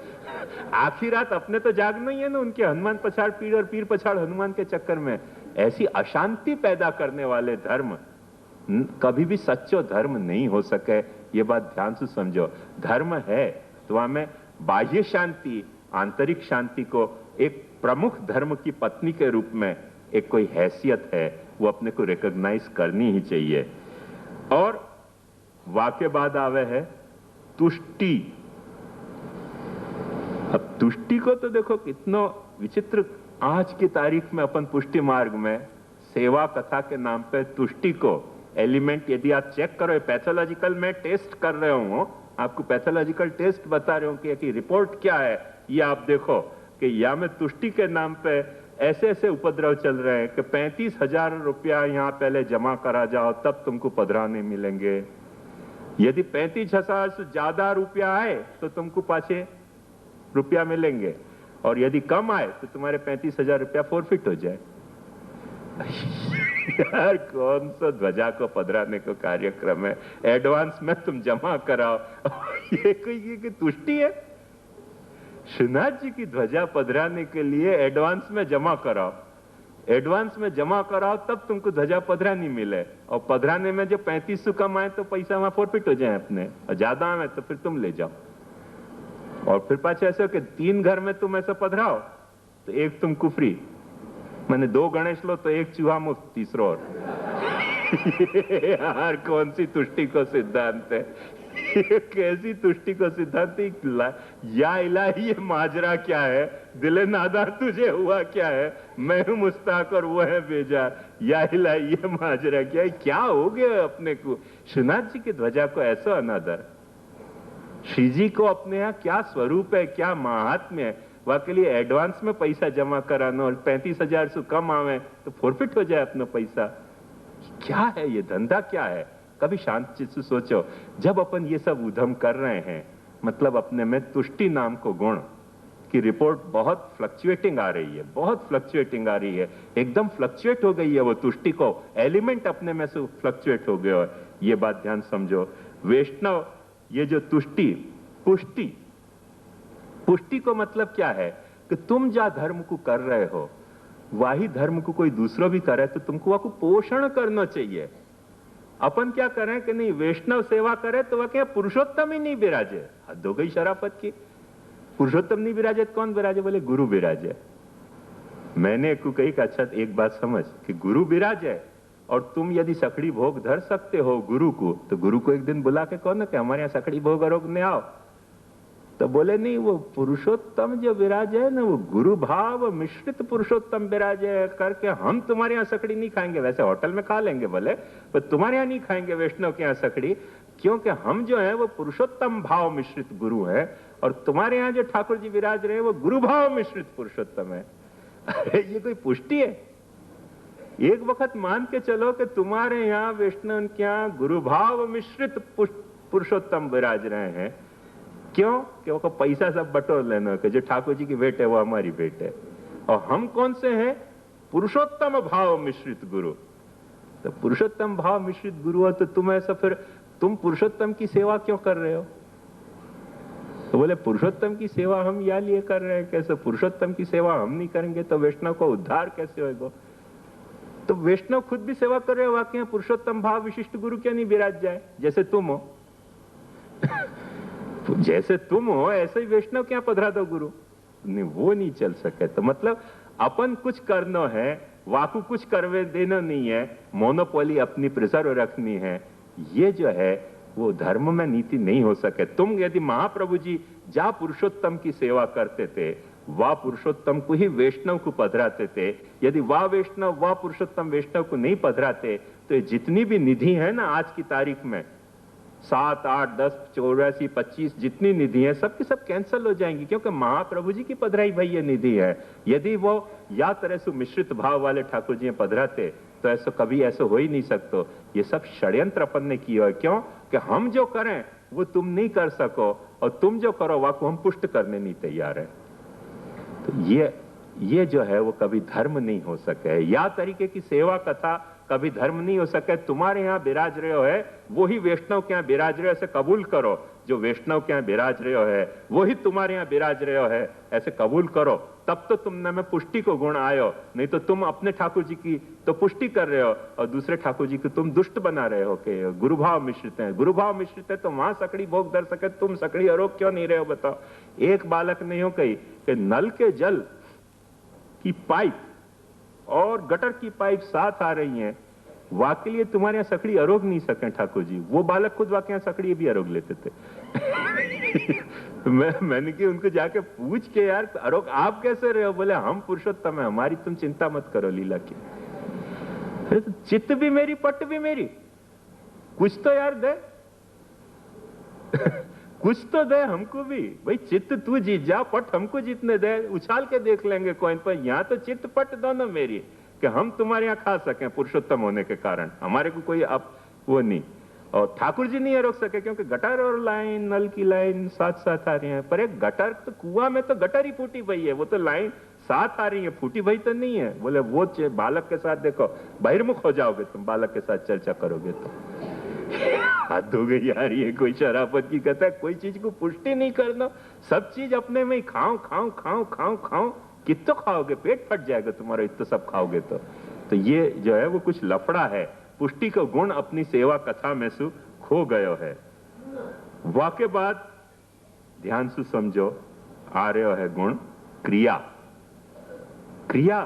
आखिरी रात अपने तो जागना ही है ना, उनके हनुमान पछाड़ पीर और पीर पछाड़ हनुमान के चक्कर में। ऐसी अशांति पैदा करने वाले धर्म कभी भी सच्चो धर्म नहीं हो सके, ये बात ध्यान से समझो। धर्म है तो हमें बाह्य शांति, आंतरिक शांति को एक प्रमुख धर्म की पत्नी के रूप में एक कोई हैसियत है, वो अपने को रिकॉग्नाइज करनी ही चाहिए। और वाक्य बाद आवे है तुष्टि। अब तुष्टि को तो देखो कितना विचित्र, आज की तारीख में अपन पुष्टि मार्ग में सेवा कथा के नाम पे तुष्टि को एलिमेंट, यदि आप चेक करो, पैथोलॉजिकल में टेस्ट कर रहे हो, आपको पैथोलॉजिकल टेस्ट बता रहे हो कि रिपोर्ट क्या है, ये आप देखो कि या में तुष्टि के नाम पे ऐसे ऐसे उपद्रव चल रहे हैं कि 35,000 रुपया यहाँ पहले जमा करा जाओ तब तुमको पधराने मिलेंगे। यदि 35,000 से ज्यादा रुपया आए तो तुमको पाछे रुपया मिलेंगे, और यदि कम आए तो तुम्हारे 35,000 रुपया फोरफिट हो जाए। यार कौन सा ध्वजा को पधराने को कार्यक्रम है, एडवांस में तुम जमा कराओ। ये कोई तुष्टि है? श्रीनाथ जी की ध्वजा पधराने के लिए एडवांस में जमा कराओ, एडवांस में जमा कराओ तब तुमको ध्वजा पधरानी मिले, और पधराने में जो 3500 कम आए तो पैसा वहां फोरफिट हो जाए अपने, और ज्यादा आए तो फिर तुम ले जाओ। और फिर पाछे ऐसे कि 3 घर में तुम ऐसा पधराओ तो एक तुमको फ्री, मैंने 2 गणेश लो तो एक चूहा मुफ्त, तीसरा और। यार कौन सी तुष्टि को सिद्धांत है, कैसी तुष्टि को सिद्धांत? या इलाही ये माजरा क्या है, दिले नादा तुझे हुआ क्या है, मैं हूं मुस्ताक और वो है बेजार। या इलाही ये माजरा क्या है, क्या हो गया अपने को? श्रीनाथ जी की ध्वजा को ऐसा अनादर, श्री जी को अपने यहाँ क्या स्वरूप है, क्या महात्म्य है, वह के लिए एडवांस में पैसा जमा कराना और 35,000 से कम आवे तो फोरफिट हो जाए अपना पैसा। क्या है ये धंधा, क्या है? कभी शांत चित्त से सोचो। जब अपन ये सब उधम कर रहे हैं, मतलब अपने में तुष्टि नाम को गुण की रिपोर्ट बहुत फ्लक्चुएटिंग आ रही है, बहुत फ्लक्चुएटिंग आ रही है, एकदम फ्लक्चुएट हो गई है वो तुष्टि को एलिमेंट अपने में से फ्लक्चुएट हो गया है, ये बात ध्यान समझो। वैष्णव ये जो तुष्टि, पुष्टि, पुष्टि को मतलब क्या है कि तुम जा धर्म को कर रहे हो वही धर्म को कोई दूसरा भी करे तो तुमको वह को पोषण करना चाहिए। अपन क्या करें कि नहीं, वैष्णव सेवा करे तो वह क्या पुरुषोत्तम ही नहीं विराजे, हद हो गई शराफत की। पुरुषोत्तम नहीं विराजे तो कौन विराजे? बोले गुरु विराजे। मैंने को कही कि अच्छा एक बात समझ कि गुरु विराजे और तुम यदि सकड़ी भोग धर सकते हो गुरु को, तो गुरु को एक दिन बुला के कौन कि हमारे यहाँ सकड़ी भोग रोगने आओ, तो बोले नहीं, वो पुरुषोत्तम जो विराजे है ना, वो गुरु भाव मिश्रित पुरुषोत्तम विराजे करके हम तुम्हारे यहाँ सकड़ी नहीं खाएंगे। वैसे होटल में खा लेंगे बोले, पर तुम्हारे यहाँ नहीं खाएंगे वैष्णव के यहाँ सकड़ी, क्योंकि हम जो है वो पुरुषोत्तम भाव मिश्रित गुरु है, और तुम्हारे यहाँ जो ठाकुर जी विराज रहे हैं वो गुरु भाव मिश्रित पुरुषोत्तम है। ये कोई पुष्टि है? एक वक्त मान के चलो कि तुम्हारे यहाँ वैष्णव के यहाँ गुरु भाव मिश्रित पुरुषोत्तम विराज रहे हैं, क्यों? कि वो पैसा सब बटोर लेना कि जो ठाकुर जी की भेंट है वो हमारी भेंट है, और हम कौन से हैं? पुरुषोत्तम भाव मिश्रित गुरु। तो पुरुषोत्तम भाव मिश्रित गुरु हो तो तुम ऐसा, फिर तुम पुरुषोत्तम की सेवा क्यों कर रहे हो? तो बोले पुरुषोत्तम की सेवा हम या लिए कर रहे हैं, कैसे पुरुषोत्तम की सेवा हम नहीं करेंगे तो वैष्णव को उद्धार कैसे होगा? तो वैष्णव खुद भी सेवा कर रहे हो, वाकई पुरुषोत्तम भाव विशिष्ट गुरु क्यों नहीं विराज जाए? जैसे तुम हो जैसे तुम हो ऐसे ही वैष्णव क्या पधरा दो गुरु? नहीं, वो नहीं चल सके। तो मतलब अपन कुछ करना है, वाकु कुछ करवे देना नहीं है, मोनोपोली अपनी प्रिजर्व रखनी है, ये जो है वो धर्म में नीति नहीं हो सके। तुम यदि महाप्रभु जी जा पुरुषोत्तम की सेवा करते थे, वह पुरुषोत्तम को ही वैष्णव को पधराते थे, यदि वह वैष्णव वह पुरुषोत्तम वैष्णव को नहीं पधराते तो जितनी भी निधि है ना आज की तारीख में, 7, 8, 10, 84, 25 जितनी निधि है सबकी सब कैंसिल हो जाएंगी, क्योंकि महाप्रभु जी की पधराई भाई ये निधि है। यदि वो या तरह से मिश्रित भाव वाले ठाकुर जी पधराते तो ऐसा कभी ऐसा हो ही नहीं सकता। ये सब षड्यंत्र अपन ने किया है। क्यों? कि हम जो करें वो तुम नहीं कर सको, और तुम जो करो वाको हम पुष्ट करने नहीं तैयार है। तो ये जो है वो कभी धर्म नहीं हो सके। या तरीके की सेवा कथा कभी धर्म नहीं हो सके। तुम्हारे यहाँ विराज रहे हो है वही वैष्णव के यहाँ विराज रहे हो, ऐसे कबूल करो। जो वैष्णव के यहाँ विराज रहे हो है वही तुम्हारे यहाँ विराज रहे हो है, ऐसे कबूल करो। तब तो तुमने में पुष्टि को गुण आयो। नहीं तो तुम अपने ठाकुर जी की तो पुष्टि कर रहे हो और दूसरे ठाकुर जी को तुम दुष्ट बना रहे हो कि गुरु भाव मिश्रित है। गुरु भाव मिश्रित है तो वहां सकड़ी भोग धर सके, तुम सकड़ी आरोप क्यों नहीं रहे हो बताओ? एक बालक नहीं हो कही कि नल के जल की पाइप और गटर की पाइप साथ आ रही हैं, वाकई लिए तुम्हारे यहाँ सकड़ी अरोग नहीं सके ठाकुर जी। वो बालक खुद वाकई यहाँ सकड़ी भी अरोग लेते थे। मैंने कि उनको जाके पूछ के यार अरोग आप कैसे रहे हो? बोले हम पुरुषोत्तम है, हमारी तुम चिंता मत करो लीला की। अरे तो चित्त भी मेरी पट भी मेरी, कुछ तो यार दे। कुछ तो दे हमको भी भाई। चित्त तू जीत जा, पट हमको जीतने दे, उछाल के देख लेंगे कॉइन पर। यहां तो चित्त पट दोनों मेरी कि हम तुम्हारे यहां खा सकें पुरुषोत्तम होने के कारण। हमारे को कोई अब वो नहीं। और ठाकुर जी नहीं रोक सके क्योंकि गटर और लाइन, नल की लाइन साथ साथ आ रही है। पर एक गटर तो कुआं में तो गटर ही फूटी भई है, वो तो लाइन साथ आ रही है, फूटी भई तो नहीं है। बोले वो बालक के साथ देखो बहिर्मुख हो जाओगे तुम, बालक के साथ चर्चा करोगे तो। हाथ धो गई यार, ये कोई शराफत की कथा है। कोई चीज को पुष्टि नहीं करना, सब चीज अपने में ही खाओ खाओ खाओ खाओ खाओ। कितना खाओगे? पेट फट जाएगा तुम्हारा इतना सब खाओगे तो ये जो है वो कुछ लफड़ा है। पुष्टि का गुण अपनी सेवा कथा में से खो गयो है। वाके बाद ध्यान से समझो आ रहे है गुण क्रिया। क्रिया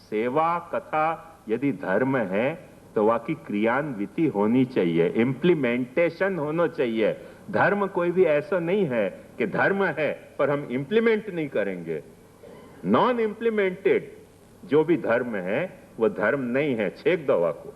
सेवा कथा यदि धर्म है तो वाकी क्रियान्विति होनी चाहिए, इम्प्लीमेंटेशन होना चाहिए। धर्म कोई भी ऐसा नहीं है कि धर्म है पर हम इंप्लीमेंट नहीं करेंगे। नॉन इंप्लीमेंटेड जो भी धर्म है वो धर्म नहीं है। छेक दवा को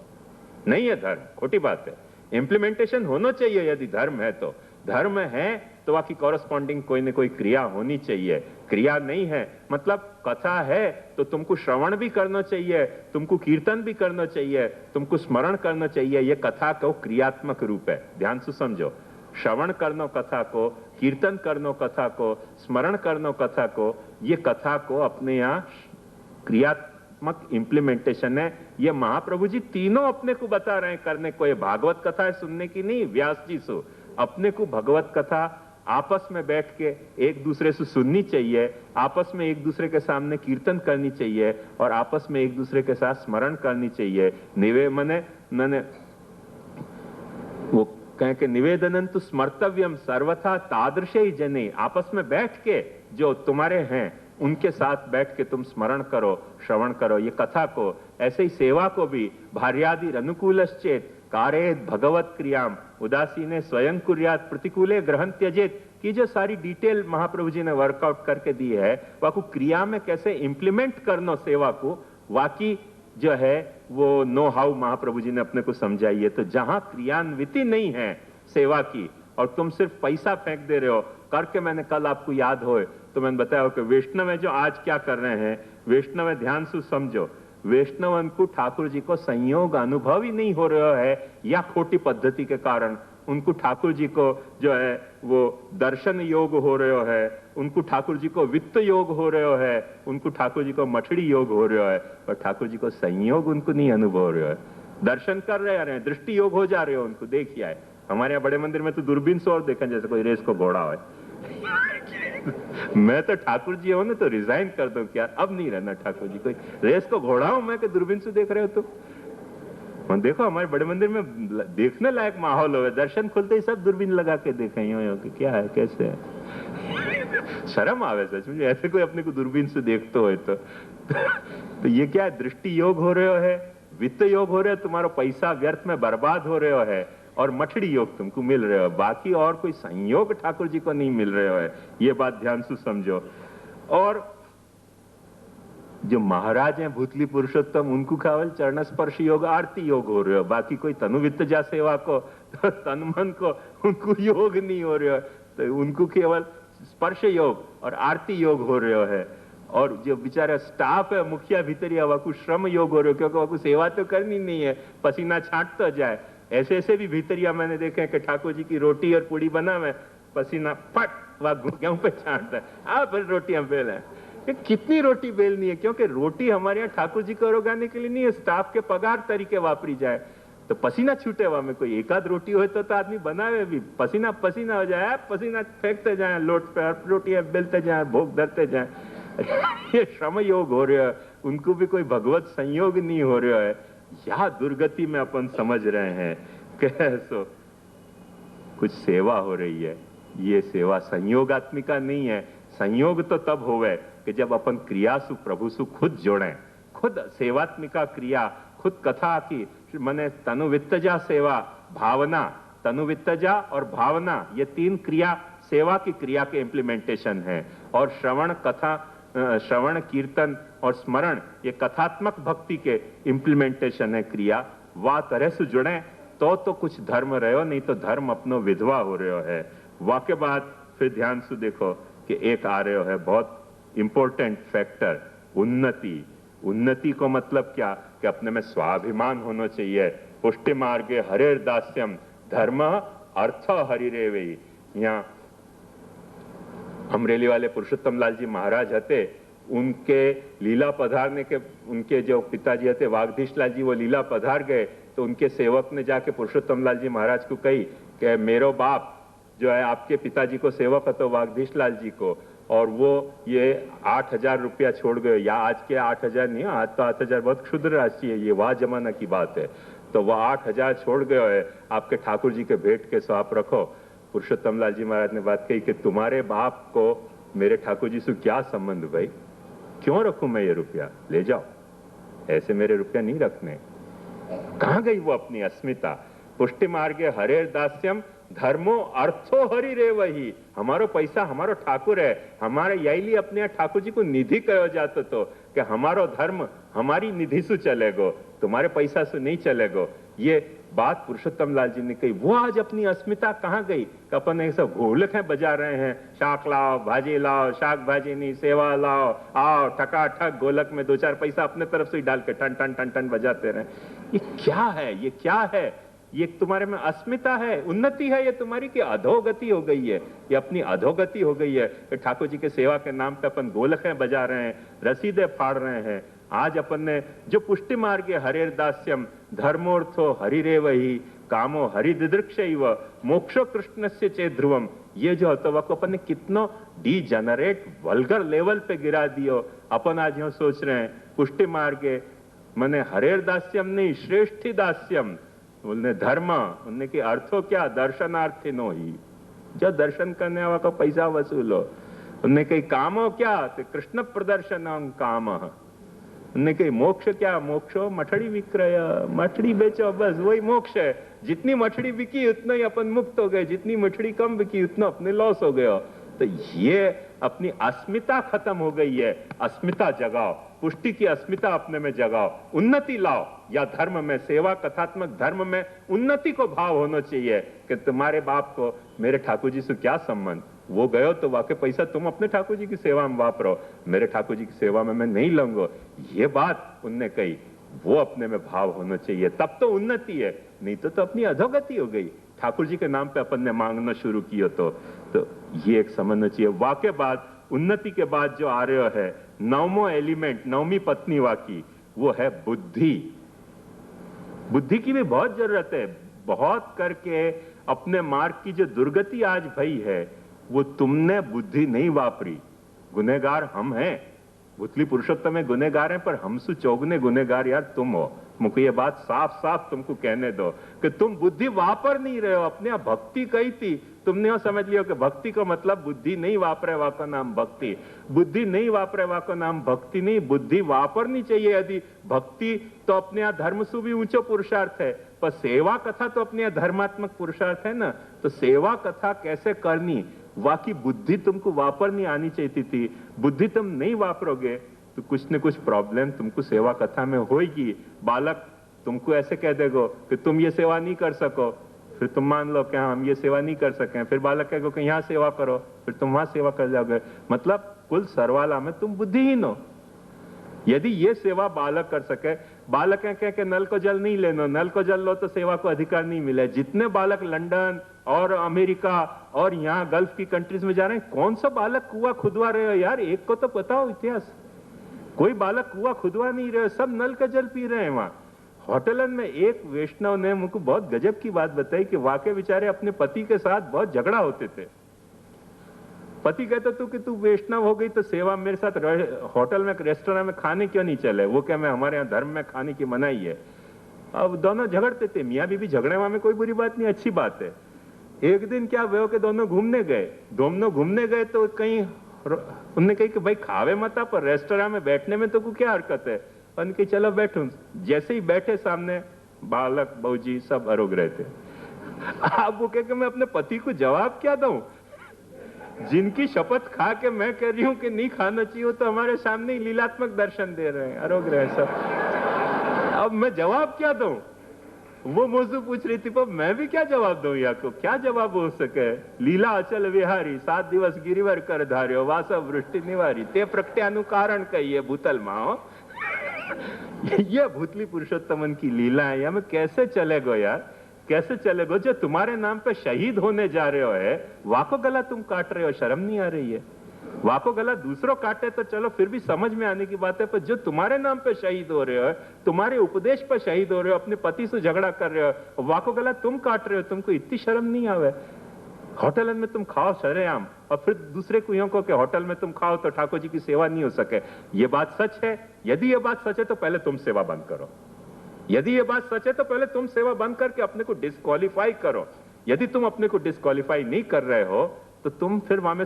नहीं है धर्म, खोटी बात है। इंप्लीमेंटेशन होना चाहिए यदि धर्म है तो। धर्म है तो बाकी कॉरेस्पॉन्डिंग कोई ना कोई क्रिया होनी चाहिए। क्रिया नहीं है मतलब कथा है तो तुमको श्रवण भी करना चाहिए, तुमको कीर्तन भी करना चाहिए, तुमको स्मरण करना चाहिए। ये कथा का क्रियात्मक रूप है। ध्यान से समझो, श्रवण करनो कथा को, कीर्तन करनो कथा को, स्मरण करनो कथा को, ये कथा को अपने यहाँ क्रियात्मक इंप्लीमेंटेशन है। ये महाप्रभु जी तीनों अपने को बता रहे हैं करने को। ये भागवत कथा है सुनने की नहीं, व्यास जी से अपने को भगवत कथा आपस में बैठ के एक दूसरे से सुननी चाहिए, आपस में एक दूसरे के सामने कीर्तन करनी चाहिए और आपस में एक दूसरे के साथ स्मरण करनी चाहिए। मैंने वो कहें कि निवेदनन तो स्मर्तव्यम सर्वथा तादृशे ही जने। आपस में बैठ के जो तुम्हारे हैं उनके साथ बैठ के तुम स्मरण करो, श्रवण करो ये कथा को। ऐसे ही सेवा को भी भार्यादि अनुकूलश्चेत कारेत भगवत क्रियाम उदासीने स्वयं कुर्यात प्रतिकूले ग्रहण त्यजेत की जो सारी डिटेल महाप्रभु जी ने वर्कआउट करके दी है, वाकू क्रिया में कैसे इंप्लीमेंट करना सेवा को, वाकी जो है वो नो हाउ महाप्रभु जी ने अपने को समझाई है। तो जहां क्रियान्विति नहीं है सेवा की और तुम सिर्फ पैसा फेंक दे रहे हो करके, मैंने कल आपको याद हो तो मैंने बताया कि वैष्णव है जो आज क्या कर रहे हैं, वैष्णव है ध्यान से समझो, वैष्णव उनको ठाकुर जी को संयोग अनुभव ही नहीं हो रहा है या खोटी पद्धति के कारण उनको ठाकुर जी को जो है वो दर्शन योग हो रहा है, उनको ठाकुर जी को वित्त योग हो रहा है, उनको ठाकुर जी को मठड़ी योग हो रहा है, पर ठाकुर जी को संयोग उनको नहीं अनुभव हो रहा है। दर्शन कर रहे हैं, दृष्टि योग हो जा रहे हो उनको। देखिए आए हमारे यहाँ बड़े मंदिर में तो दूरबीन से और देखा जैसे कोई रेस को घोड़ा हो। मैं तो ठाकुर जी हो ना तो रिजाइन कर दो क्या, अब नहीं रहना ठाकुर जी। कोई रेस को घोड़ा हो मैं कि दूरबीन से देख रहे हो तुम। देखो हमारे बड़े मंदिर में देखने लायक माहौल हो, दर्शन खुलते ही सब दूरबीन लगा के देखे कि क्या है कैसे है। शर्म आवे सच में ऐसे कोई अपने को दूरबीन से देखते हो तो ये क्या है, दृष्टि योग हो रहे हो है, वित्त योग हो रहे हो, तुम्हारा पैसा व्यर्थ में बर्बाद हो रहे हो है, और मठड़ी योग तुमको मिल रहे हो, बाकी और कोई संयोग ठाकुर जी को नहीं मिल रहे हो है। ये बात ध्यान से समझो। और जो महाराज हैं भूतली पुरुषोत्तम उनको केवल चरण स्पर्श योग आरती योग हो रहे हो, बाकी कोई तनुवित्त जा सेवा को तो तन मन को उनको योग नहीं हो रहे हो, तो उनको केवल स्पर्श योग और आरती योग हो रहे हो है। और जो बेचारा स्टाफ है मुखिया भीतरी वाकू श्रम योग हो रहे हो, क्योंकि वाकू सेवा तो करनी नहीं है, पसीना छांटता जाए। ऐसे ऐसे भी भीतरिया मैंने देखे हैं कि ठाकुर जी की रोटी और पूड़ी बनावे, पसीना फट वह गेहूं पे छांटता है, फिर रोटियां बेल है। कितनी रोटी बेलनी है, क्योंकि रोटी हमारे यहाँ ठाकुर जी को रोगाने के लिए नहीं है, स्टाफ के पगार तरीके वापरी जाए। तो पसीना छूटे वहां में कोई एक आध रोटी हो तो आदमी बनावे भी, पसीना पसीना हो जाए, पसीना फेंकते जाए लोट पे, रोटियां बेलते जाए, भोग धरते जाए। ये श्रम योग हो रहा है, उनको भी कोई भगवत संयोग नहीं हो रहा है। या दुर्गति में अपन समझ रहे हैं कैसो कुछ सेवा हो रही है। ये सेवा संयोगात्मिका नहीं है। संयोग तो तब होवे कि जब अपन क्रिया सु प्रभु सु खुद जोड़े, खुद सेवात्मिका क्रिया, खुद कथा की माने तनुवित्तजा सेवा, भावना, तनुवित्तजा और भावना, ये तीन क्रिया सेवा की क्रिया के इम्प्लीमेंटेशन है। और श्रवण, कथा, श्रवण, कीर्तन और स्मरण ये कथात्मक भक्ति के इम्प्लीमेंटेशन है क्रिया। वाह तरह से जुड़े तो कुछ धर्म रहो, नहीं तो धर्म अपनो विधवा हो रहे है। वाह के बाद फिर ध्यान से देखो कि एक आ रहे है बहुत इंपॉर्टेंट फैक्टर, उन्नति। उन्नति को मतलब क्या कि अपने में स्वाभिमान होना चाहिए। पुष्टि मार्गे हरेर दास्यम धर्म अर्थ हरिरेवे। यहाँ अमरेली वाले पुरुषोत्तम लाल जी महाराज हते, उनके लीला पधारने के, उनके जो पिताजी हते वागधीश लाल जी, वो लीला पधार गए तो उनके सेवक ने जाके पुरुषोत्तम लाल जी महाराज को कही कि मेरो बाप जो है आपके पिताजी को सेवक हतो वागधीश लाल जी को, और वो ये 8,000 रुपया छोड़ गए। या आज के 8,000 नहीं, आज तो 8,000 बहुत क्षुद्र राशि है, ये वह जमाना की बात है। तो वह 8,000 छोड़ गए है, आपके ठाकुर जी के भेंट के सो आप रखो। पुरुषोत्तम लाल जी महाराज ने बात कही कि तुम्हारे बाप को मेरे ठाकुर जी से क्या संबंध भाई, क्यों रखूं मैं ये रुपया, ले जाओ, ऐसे मेरे रुपया नहीं रखने। कहां गई वो अपनी अस्मिता। पुष्टि मार्गे हरेर दास्यम धर्मो अर्थो हरि रे वही। हमारो पैसा हमारो ठाकुर है, हमारे यही अपने ठाकुर जी को निधि कहो जातो तो कि हमारो धर्म हमारी निधि से चलेगो, तुम्हारे पैसा से नहीं चलेगो। ये बात पुरुषोत्तम लाल जी ने कही। वो आज अपनी अस्मिता कहां गई कि अपन ऐसा घोलक है बजा रहे हैं, शाक लाओ भाजी लाओ, शाक भाजी नहीं सेवा लाओ, आओ ठकाठक गोलक में 2-4 पैसा अपने तरफ से ही डाल के टन टन टन टन बजाते रहे। ये क्या है, ये क्या है? ये तुम्हारे में अस्मिता है, उन्नति है ये तुम्हारी, की अधोगति हो गई है? ये अपनी अधोगति हो गई है कि ठाकुर जी के सेवा के नाम पे अपन गोलखें बजा रहे हैं, रसीदे फाड़ रहे हैं। आज अपन ने जो पुष्टि मार्गे हरेर दास्यम धर्मोर्थो हरिरेव ही कामो हरिदिदृक्षैव मोक्षो कृष्णस्य चेत ध्रुवम, ये जो होता वह अपन ने कितनो डीजेनरेट वल्गर लेवल पे गिरा दियो। अपन आज यूं सोच रहे हैं पुष्टि मार्गे मने हरेर दास्यम नहीं, श्रेष्ठी दास्यम। बोलने धर्म, उनने के अर्थो क्या, दर्शनार्थी नो ही, जो दर्शन करने वाला का पैसा वसूलो। उनने कही कामो क्या, तो कृष्ण प्रदर्शन काम। उनने कही मोक्ष क्या, मोक्षो मठड़ी विक्रय, मठड़ी बेचो, बस वही मोक्ष है। जितनी मठड़ी बिकी उतना ही अपन मुक्त हो गए, जितनी मठड़ी कम बिकी उतना अपने लॉस हो गया। तो ये अपनी अस्मिता खत्म हो गई है। अस्मिता जगाओ, पुष्टि की अस्मिता अपने में जगाओ, उन्नति लाओ। या धर्म में, सेवा कथात्मक धर्म में उन्नति को भाव होना चाहिए कि तुम्हारे बाप को मेरे ठाकुर जी से क्या संबंध, वो गयो तो वाकई पैसा तुम अपने ठाकुर जी की सेवा में वापरो, मेरे ठाकुर जी की सेवा में मैं नहीं लूंगा। ये बात उनने कही, वो अपने में भाव होना चाहिए, तब तो उन्नति है। नहीं तो अपनी अधोगति हो गई। ठाकुर जी के नाम पे अपन ने मांगना शुरू किया तो ये एक समझना चाहिए। वाके बाद उन्नति के बाद जो आ रहे है नवमो एलिमेंट, नवमी पत्नी वाकी, वो है बुद्धि। बुद्धि की भी बहुत जरूरत है। बहुत करके अपने मार्ग की जो दुर्गति आज भई है, वो तुमने बुद्धि नहीं वापरी। गुनहगार हम हैं, भुतली पुरुषोत्तम में गुनहगार हैं, पर हमसे चौगने गुनहगार यार तुम हो। मुझे ये बात साफ साफ तुमको कहने दो कि तुम बुद्धि वापर नहीं रहे हो। अपने आप भक्ति कही थी, तुमने यह समझ लियो कि भक्ति को मतलब बुद्धि नहीं वापरे वाको नाम भक्ति। बुद्धि नहीं वापरे वाको नाम भक्ति नहीं, बुद्धि वापरनी चाहिए। यदि भक्ति तो अपने यहाँ धर्म से भी ऊंचो पुरुषार्थ है, पर सेवा कथा तो अपने यहाँ धर्मात्मक पुरुषार्थ है ना। तो सेवा कथा कैसे करनी, वाकी बुद्धि तुमको वापरनी आनी चाहिए थी। बुद्धि तुम नहीं वापरोगे तो कुछ न कुछ प्रॉब्लम तुमको सेवा कथा में होगी। बालक तुमको ऐसे कह देगो कि तुम ये सेवा नहीं कर सको, फिर तुम मान लो कि हम ये सेवा नहीं कर सकें, फिर बालक कहेगा कि यहाँ सेवा करो, फिर तुम वहां सेवा कर जाओगे। मतलब कुल सरवाला में तुम बुद्धिहीन हो। यदि ये सेवा बालक कर सके, बालक कह के नल को जल नहीं लेना, नल को जल लो तो सेवा को अधिकार नहीं मिले। जितने बालक लंदन और अमेरिका और यहाँ गल्फ की कंट्रीज में जा रहे हैं, कौन सा बालक कुआं खुदवा रहे हो यार? एक को तो बताओ इतिहास। कोई बालक कुआं खुदवा नहीं रहे, सब नल का जल पी रहे हैं वहां। होटलन में एक वैष्णव ने मुझको बहुत गजब की बात बताई कि वाकई बेचारे अपने पति के साथ बहुत झगड़ा होते थे। पति कहता कि तू वैष्णव हो गई तो सेवा मेरे साथ होटल में, रेस्टोरेंट में खाने क्यों नहीं चले? वो क्या, मैं हमारे यहाँ धर्म में खाने की मनाही है। अब दोनों झगड़ते थे, मियाँ बीवी झगड़े में कोई बुरी बात नहीं, अच्छी बात है। एक दिन क्या हुआ कि दोनों घूमने गए तो कहीं उन्होंने कही कि भाई खावे मता पर रेस्टोरेंट में बैठने में तो क्या हरकत है? उनके चलो बैठो। जैसे ही बैठे सामने बालक बहूजी सब अरोग रहे थे। आप वो कह के मैं अपने पति को जवाब क्या दूं? जिनकी शपथ खा के मैं कह रही हूं कि नहीं खाना चाहिए, तो हमारे सामने ही लीलात्मक दर्शन दे रहे हैं, अरोग रहे सब। अब मैं जवाब क्या दूं? वो मुझसे पूछ रही थी, पर मैं भी क्या जवाब दूं? या को क्या जवाब हो सके? लीला अचल विहारी 7 दिवस गिरिवर कर धार्यो वासव वृष्टि निवारी ते प्रकट्यानु कारण कहिए भूतल माओ। ये भूतली पुरुषोत्तमन की लीला है। या मैं कैसे चलेगो यार, कैसे चलेगो? जो तुम्हारे नाम पे शहीद होने जा रहे हो है, वाको गला तुम काट रहे हो, शर्म नहीं आ रही है? वाको गला दूसरों काटे तो चलो फिर भी समझ में आने की बात है, पर जो तुम्हारे नाम पे शहीद हो रहे हो, तुम्हारे उपदेश पर शहीद हो रहे हो, अपने पति से झगड़ा कर रहे हो, वाको गला तुम काट रहे हो, तुमको इतनी शर्म नहीं आवे? होटल में तुम खाओ सरेआम और फिर दूसरे को यूं कहो कि होटल में तुम खाओ तो ठाकुर जी की सेवा नहीं हो सके। ये बात सच है? यदि ये बात सच है तो पहले तुम सेवा बंद करो। यदि ये बात सच है तो पहले तुम सेवा बंद करके अपने को डिस्क्वालीफाई करो। यदि तुम अपने को डिस्क्वालीफाई नहीं कर रहे हो तो तुम फिर वहां में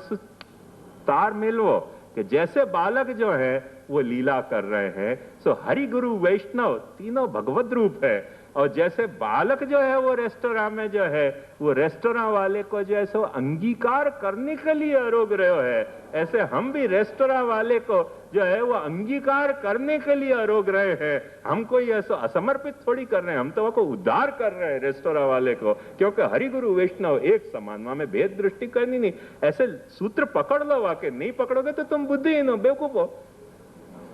तार मिलो कि जैसे बालक जो है वो लीला कर रहे हैं, सो हरि गुरु वैष्णव तीनों भगवत रूप है। और जैसे बालक जो है वो रेस्टोरेंट में जो है वो रेस्टोरेंट वाले को जो है सो अंगीकार करने के लिए अरोग रहे है, ऐसे हम भी रेस्टोरेंट वाले को जो है वो अंगीकार करने के लिए अरोग रहे हैं। हम कोई ऐसा असमर्पित थोड़ी कर रहे हैं, हम तो वो उद्धार कर रहे हैं रेस्टोरेंट वाले को, क्योंकि हरि गुरु वैष्णव एक समान, वहां में भेद दृष्टि करनी नहीं। ऐसे सूत्र पकड़ लो, वाके नहीं पकड़ोगे तो तुम बुद्धिहीन हो, बेवकूफ हो।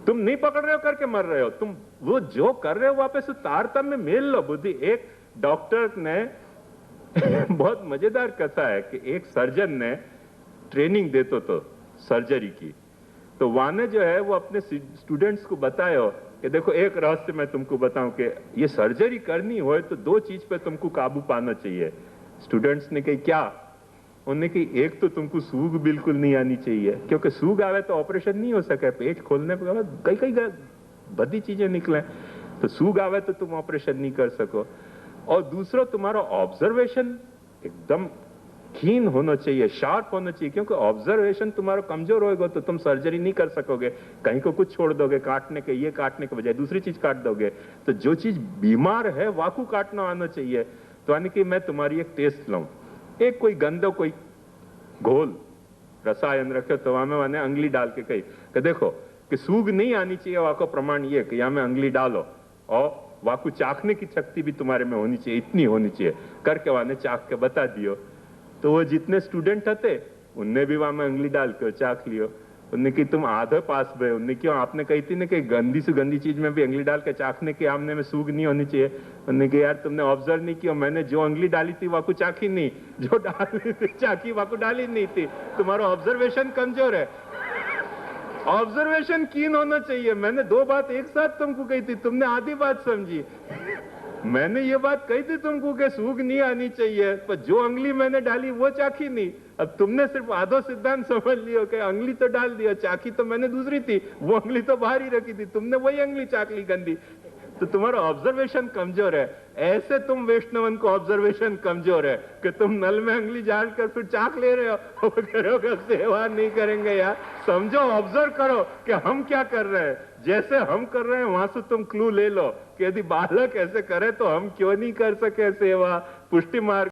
तुम नहीं पकड़ रहे हो करके मर रहे हो। तुम वो जो कर रहे हो वापस तारतम्य में मेल लो बुद्धि। एक डॉक्टर ने बहुत मजेदार कथा है कि एक सर्जन ने ट्रेनिंग देते तो सर्जरी की, तो वहां ने जो है वो अपने स्टूडेंट्स को बताया कि देखो एक रहस्य मैं तुमको बताऊं कि ये सर्जरी करनी हो तो 2 चीज पे तुमको काबू पाना चाहिए। स्टूडेंट्स ने कही क्या? उन्होंने कही एक तो तुमको सूग बिल्कुल नहीं आनी चाहिए, क्योंकि सूग आवे तो ऑपरेशन नहीं हो सके, पेट खोलने पर कई बड़ी चीजें निकले, तो सूग आवे तो तुम ऑपरेशन नहीं कर सको। और दूसरा तुम्हारा ऑब्जर्वेशन एकदम कीन होना चाहिए, शार्प होना चाहिए, क्योंकि ऑब्जर्वेशन तुम्हारा कमजोर होएगा तो तुम सर्जरी नहीं कर सकोगे। कहीं को कुछ छोड़ दोगे काटने के, ये काटने के बजाय दूसरी चीज काट दोगे। तो जो चीज बीमार है वाकू काटना आना चाहिए। तो यानी कि मैं तुम्हारी एक टेस्ट लूं, एक कोई गंदो कोई घोल रसायन रखे तो वहां में मैंने अंगली डाल के कही कि देखो कि सूग नहीं आनी चाहिए, वाको प्रमाण ये कि यहां में अंगली डालो और वाकू चाखने की शक्ति भी तुम्हारे में होनी चाहिए, इतनी होनी चाहिए करके वहां ने चाख के बता दियो। तो वो जितने स्टूडेंट थे उनने भी वहां में अंगली डाल के चाख लियो। उनने की तुम आधे पास भे, उनने क्यों आपने कही थी ना कि गंदी से गंदी चीज में भी अंगली डाल के चाखने के आमने में सूग नहीं होनी चाहिए। उनने कहा यार तुमने ऑब्जर्व नहीं किया, मैंने जो अंगली डाली थी वाकू चाखी नहीं, जो डाली थी चाखी वाकू डाली नहीं थी। तुम्हारा ऑब्जर्वेशन कमजोर है, ऑब्जर्वेशन कीन होना चाहिए। मैंने 2 बात एक साथ तुमको कही थी, तुमने आधी बात समझी। मैंने ये बात कही थी तुमको कि सूग नहीं आनी चाहिए, पर जो अंगली मैंने डाली वो चाखी नहीं। अब तुमने सिर्फ आधो सिद्धांत समझ लियो कि अंगली तो डाल दिया, चाखी तो मैंने दूसरी थी, वो अंगली तो बाहर ही रखी थी, तुमने वही अंगली चाख ली गंदी। तो तुम्हारा ऑब्जर्वेशन कमजोर है। ऐसे तुम वैष्णवन को ऑब्जर्वेशन कमजोर है कि तुम नल में अंगली डाल कर फिर चाक ले रहे हो, करोगे सेवा नहीं करेंगे यार। समझो, ऑब्जर्व करो कि हम क्या कर रहे हैं। जैसे हम कर रहे हैं वहां से तुम क्लू ले लो कि यदि बालक ऐसे करे तो हम क्यों नहीं कर सके सेवा। पुष्टि मार्ग